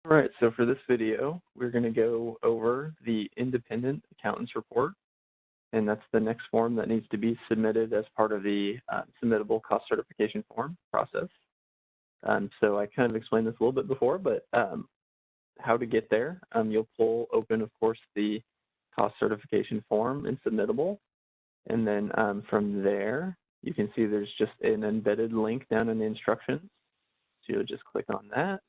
All right, so for this video, we're going to go over the Independent Accountants Report, and that's the next form that needs to be submitted as part of the submittable cost certification form process. So I kind of explained this a little bit before, but how to get there, you'll pull open, of course, the cost certification form in submittable, and then from there, you can see there's just an embedded link down in the instructions. So you'll just click on that,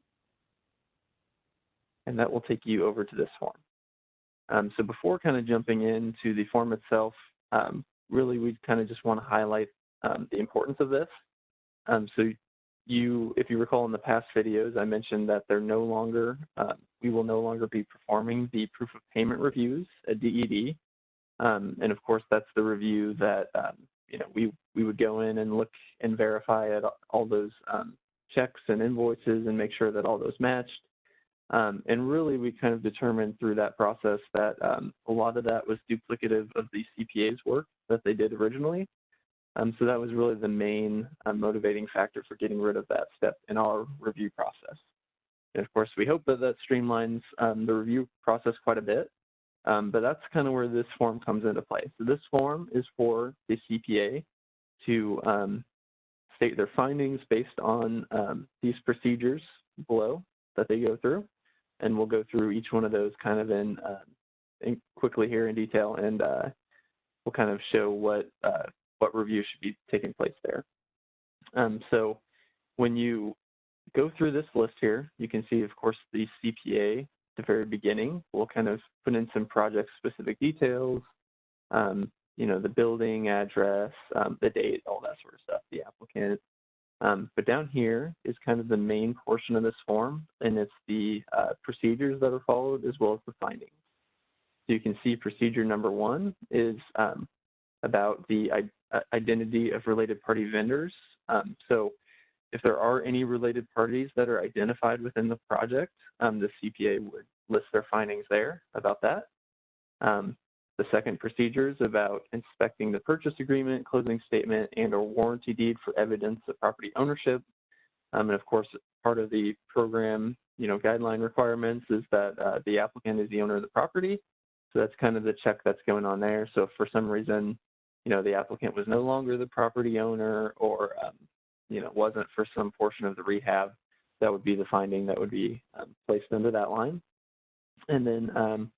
and that will take you over to this form. So before kind of jumping into the form itself, really we kind of just want to highlight the importance of this. So if you recall in the past videos, I mentioned that they're no longer, we will no longer be performing the proof of payment reviews at DED. And of course, that's the review that, we would go in and look and verify at all those checks and invoices and make sure that all those matched. And really, we kind of determined through that process that a lot of that was duplicative of the CPA's work that they did originally. So that was really the main motivating factor for getting rid of that step in our review process. And of course, we hope that that streamlines the review process quite a bit, but that's kind of where this form comes into play. So this form is for the CPA to state their findings based on these procedures below that they go through. And we'll go through each one of those kind of in quickly here in detail, and we'll kind of show what review should be taking place there. So when you go through this list here, you can see, of course, the CPA at the very beginning. We'll kind of put in some project-specific details, the building, address, the date, all that sort of stuff, the applicant. But down here is kind of the main portion of this form, and it's the procedures that are followed as well as the findings. So you can see procedure number 1 is about the identity of related party vendors. So if there are any related parties that are identified within the project, the CPA would list their findings there about that. The second procedure is about inspecting the purchase agreement, closing statement, and or warranty deed for evidence of property ownership. And of course, part of the program, guideline requirements is that the applicant is the owner of the property. So that's kind of the check that's going on there. So if for some reason, the applicant was no longer the property owner or, wasn't for some portion of the rehab, that would be the finding that would be placed under that line. And then,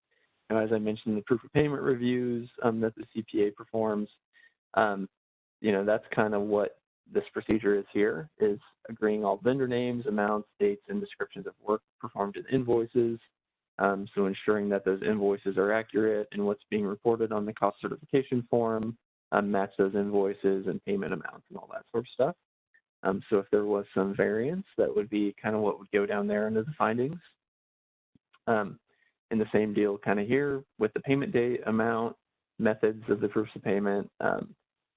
as I mentioned, the proof of payment reviews that the CPA performs, that's kind of what this procedure is here, is agreeing all vendor names, amounts, dates, and descriptions of work performed in invoices. So ensuring that those invoices are accurate and what's being reported on the cost certification form, match those invoices and payment amounts and all that sort of stuff. So if there was some variance, that would be kind of what would go down there under the findings. And the same deal kind of here with the payment date, amount, methods of the proofs of payment. And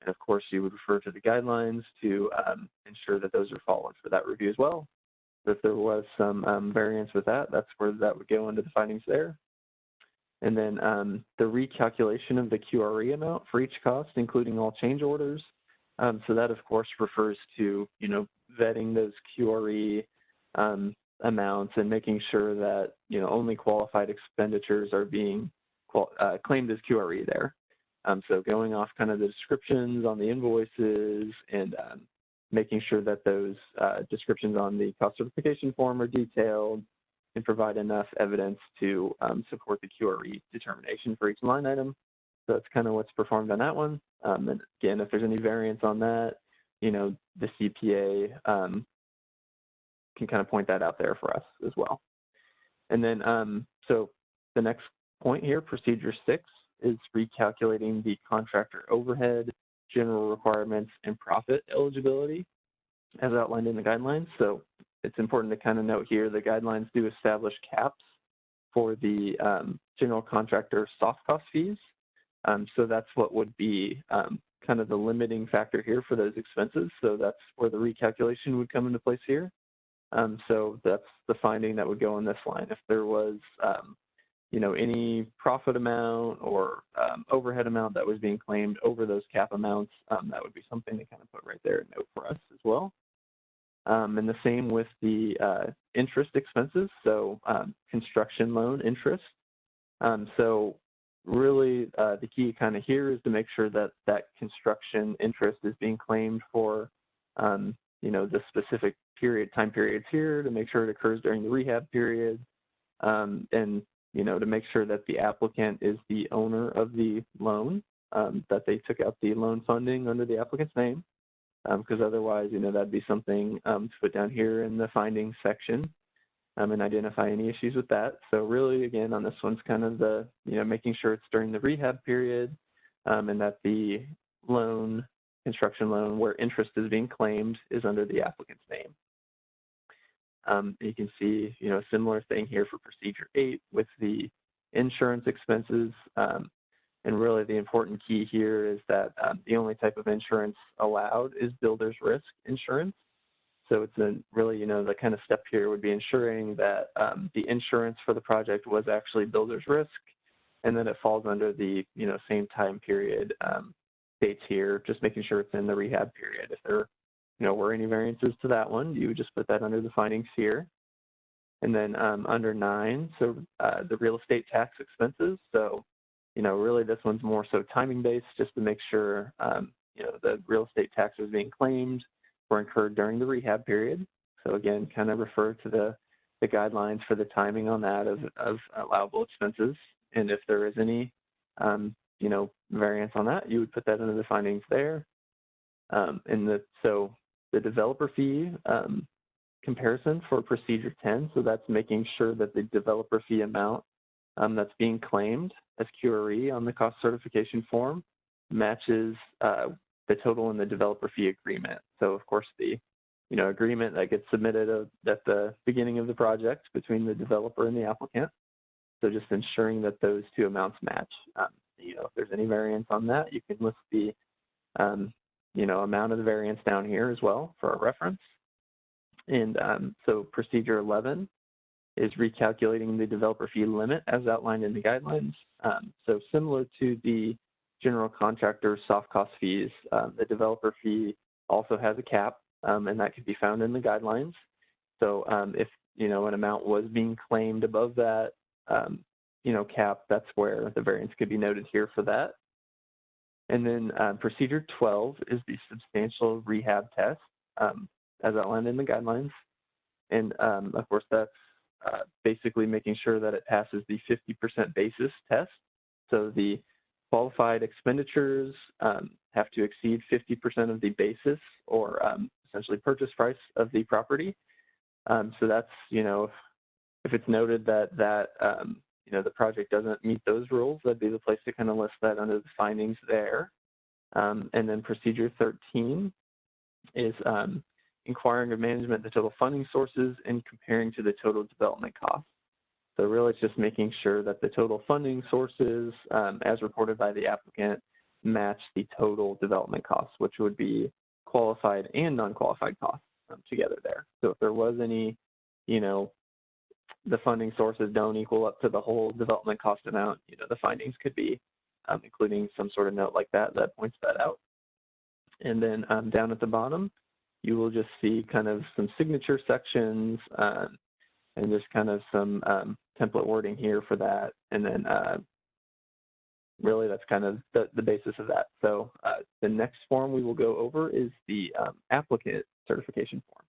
of course, you would refer to the guidelines to ensure that those are followed for that review as well. So if there was some variance with that, that's where that would go into the findings there. And then the recalculation of the QRE amount for each cost, including all change orders. So that, of course, refers to, vetting those QRE amounts and making sure that, only qualified expenditures are being claimed as QRE there. So going off kind of the descriptions on the invoices and making sure that those descriptions on the cost certification form are detailed and provide enough evidence to support the QRE determination for each line item. So that's kind of what's performed on that one. And again, if there's any variance on that, the CPA can kind of point that out there for us as well. And then, so the next point here, procedure 6, is recalculating the contractor overhead, general requirements, and profit eligibility as outlined in the guidelines. So it's important to kind of note here, the guidelines do establish caps for the general contractor soft cost fees. So that's what would be kind of the limiting factor here for those expenses. So that's where the recalculation would come into place here. So that's the finding that would go on this line. If there was, any profit amount or overhead amount that was being claimed over those cap amounts, that would be something to kind of put right there and note for us as well. And the same with the interest expenses, so construction loan interest. So really the key kind of here is to make sure that that construction interest is being claimed for, the specific time periods here, to make sure it occurs during the rehab period, and, to make sure that the applicant is the owner of the loan, that they took out the loan funding under the applicant's name, because otherwise, that'd be something to put down here in the findings section. And identify any issues with that. So really, again, on this one's kind of the, making sure it's during the rehab period, and that the construction loan where interest is being claimed is under the applicant's name. You can see, a similar thing here for procedure 8 with the insurance expenses. And really the important key here is that the only type of insurance allowed is builder's risk insurance. So it's really, the kind of step here would be ensuring that the insurance for the project was actually builder's risk, and then it falls under the, same time period dates here, just making sure it's in the rehab period. If there, were any variances to that one, you would just put that under the findings here. And then under 9, so the real estate tax expenses. So, really this one's more so timing based, just to make sure, the real estate taxes being claimed were incurred during the rehab period. So again, kind of refer to the guidelines for the timing on that of allowable expenses. And if there is any, variance on that, you would put that into the findings there. So the developer fee comparison for procedure 10, so that's making sure that the developer fee amount that's being claimed as QRE on the cost certification form matches the total in the developer fee agreement. So of course the agreement that gets submitted at the beginning of the project between the developer and the applicant. So just ensuring that those two amounts match. If there's any variance on that, you can list the amount of the variance down here as well for a reference. And so procedure 11 is recalculating the developer fee limit as outlined in the guidelines. So similar to the general contractor soft cost fees, the developer fee also has a cap, and that can be found in the guidelines. So if an amount was being claimed above that cap, that's where the variance could be noted here for that. And then procedure 12 is the substantial rehab test, as outlined in the guidelines. And of course, that's basically making sure that it passes the 50% basis test. So the qualified expenditures have to exceed 50% of the basis or essentially purchase price of the property. So that's, if it's noted that the project doesn't meet those rules, that'd be the place to kind of list that under the findings there. And then procedure 13 is inquiring of management the total funding sources and comparing to the total development costs. So really it's just making sure that the total funding sources, as reported by the applicant, match the total development costs, which would be qualified and non-qualified costs together there. So if there was any, the funding sources don't equal up to the whole development cost amount, the findings could be including some sort of note like that points that out. And then down at the bottom, you will just see kind of some signature sections and just kind of some template wording here for that. And then really that's kind of the basis of that. So the next form we will go over is the applicant certification form.